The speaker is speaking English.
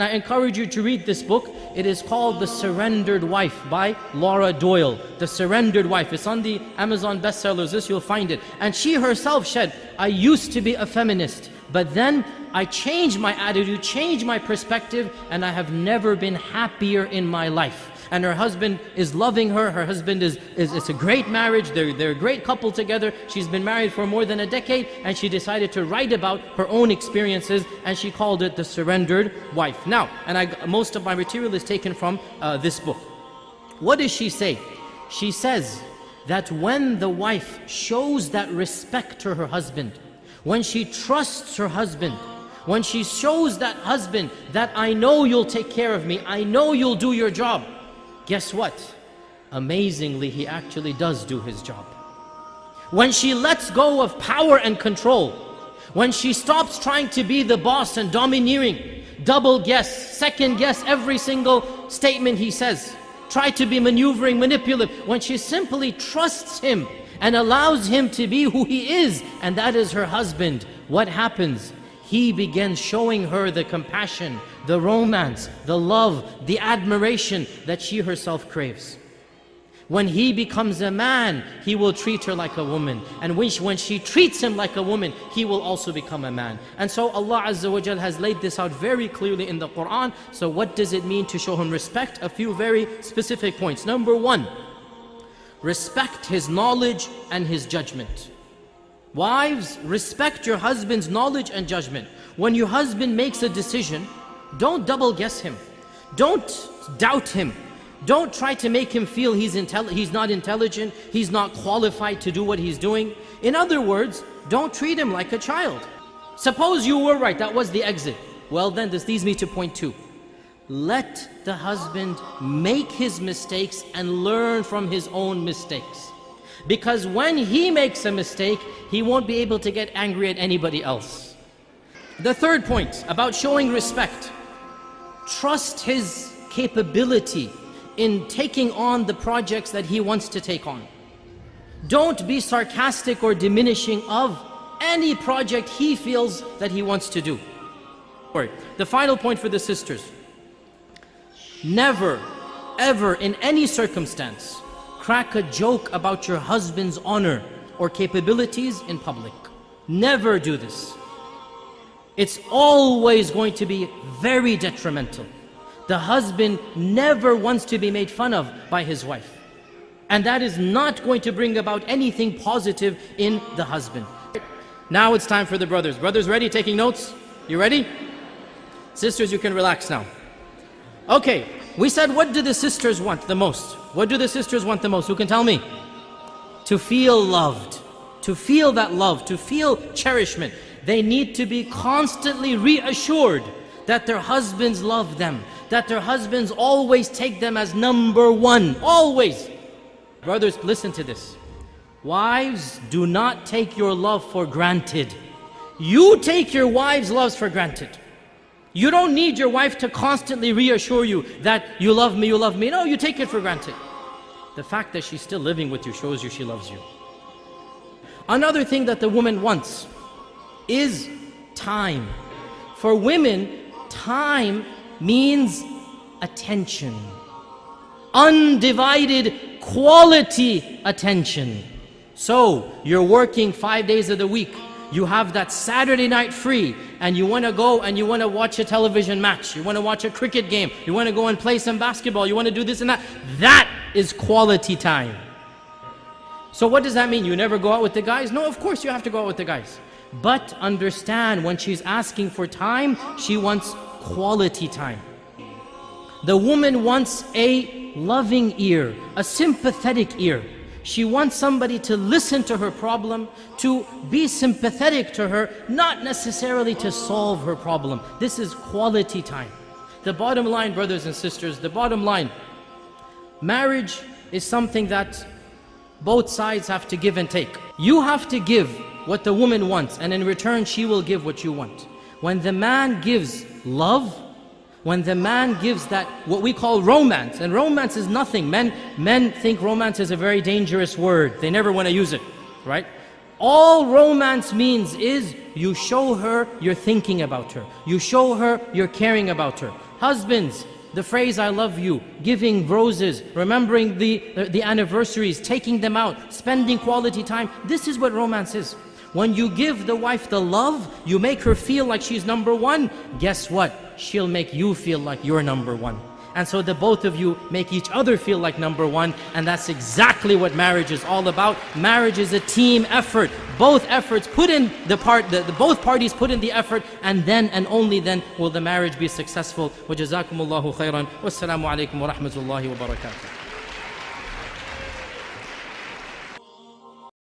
And I encourage you to read this book. It is called The Surrendered Wife by Laura Doyle. The Surrendered Wife. It's on the Amazon bestsellers list, you'll find it. And she herself said, I used to be a feminist, but then I changed my attitude, changed my perspective, and I have never been happier in my life. And her husband is loving her. Her husband it's a great marriage. They're a great couple together. She's been married for more than a decade, and she decided to write about her own experiences, and she called it The Surrendered Wife. Now, most of my material is taken from this book. What does she say? She says that when the wife shows that respect to her husband, when she trusts her husband, when she shows that husband that I know you'll take care of me, I know you'll do your job, guess what? Amazingly, he actually does do his job. When she lets go of power and control, when she stops trying to be the boss and domineering, double guess, second guess every single statement he says, try to be maneuvering, manipulative, when she simply trusts him and allows him to be who he is, and that is her husband, what happens? He begins showing her the compassion, the romance, the love, the admiration that she herself craves. When he becomes a man, he will treat her like a woman. And when she treats him like a woman, he will also become a man. And so Allah Azza wa Jal has laid this out very clearly in the Quran. So what does it mean to show him respect? A few very specific points. Number one, respect his knowledge and his judgment. Wives, respect your husband's knowledge and judgment. When your husband makes a decision, don't double guess him. Don't doubt him. Don't try to make him feel he's not intelligent, he's not qualified to do what he's doing. In other words, don't treat him like a child. Suppose you were right, that was the exit. Well then, this leads me to point two. Let the husband make his mistakes and learn from his own mistakes. Because when he makes a mistake, he won't be able to get angry at anybody else. The third point about showing respect. Trust his capability in taking on the projects that he wants to take on. Don't be sarcastic or diminishing of any project he feels that he wants to do. The final point for the sisters. Never, ever in any circumstance crack a joke about your husband's honor or capabilities in public. Never do this. It's always going to be very detrimental. The husband never wants to be made fun of by his wife. And that is not going to bring about anything positive in the husband. Now it's time for the brothers. Brothers ready? Taking notes? You ready? Sisters, you can relax now. Okay, we said, what do the sisters want the most? What do the sisters want the most? Who can tell me? To feel loved. To feel that love, to feel cherishment. They need to be constantly reassured that their husbands love them, that their husbands always take them as number one, always. Brothers, listen to this. Wives, do not take your love for granted. You take your wives' loves for granted. You don't need your wife to constantly reassure you that you love me, you love me. No, you take it for granted. The fact that she's still living with you shows you she loves you. Another thing that the woman wants is time. For women, time means attention. Undivided quality attention. So, you're working 5 days of the week. You have that Saturday night free, and you want to go and you want to watch a television match. You want to watch a cricket game. You want to go and play some basketball. You want to do this and that. That is quality time. So what does that mean? You never go out with the guys? No, of course you have to go out with the guys. But understand, when she's asking for time, she wants quality time. The woman wants a loving ear, a sympathetic ear. She wants somebody to listen to her problem, to be sympathetic to her, not necessarily to solve her problem. This is quality time. The bottom line, brothers and sisters, the bottom line, marriage is something that both sides have to give and take. You have to give what the woman wants, and in return she will give what you want. When the man gives love, when the man gives that, what we call romance, and romance is nothing. Men think romance is a very dangerous word. They never want to use it, right? All romance means is you show her you're thinking about her. You show her you're caring about her. Husbands, the phrase I love you, giving roses, remembering the anniversaries, taking them out, spending quality time. This is what romance is. When you give the wife the love, you make her feel like she's number one. Guess what? She'll make you feel like you're number one. And so the both of you make each other feel like number one, and that's exactly what marriage is all about. Marriage is a team effort. Both efforts put in both parties put in the effort, and then and only then will the marriage be successful. Wa jazakumullahu khairan. Wassalamu alaikum wa rahmatullahi wa barakatuh.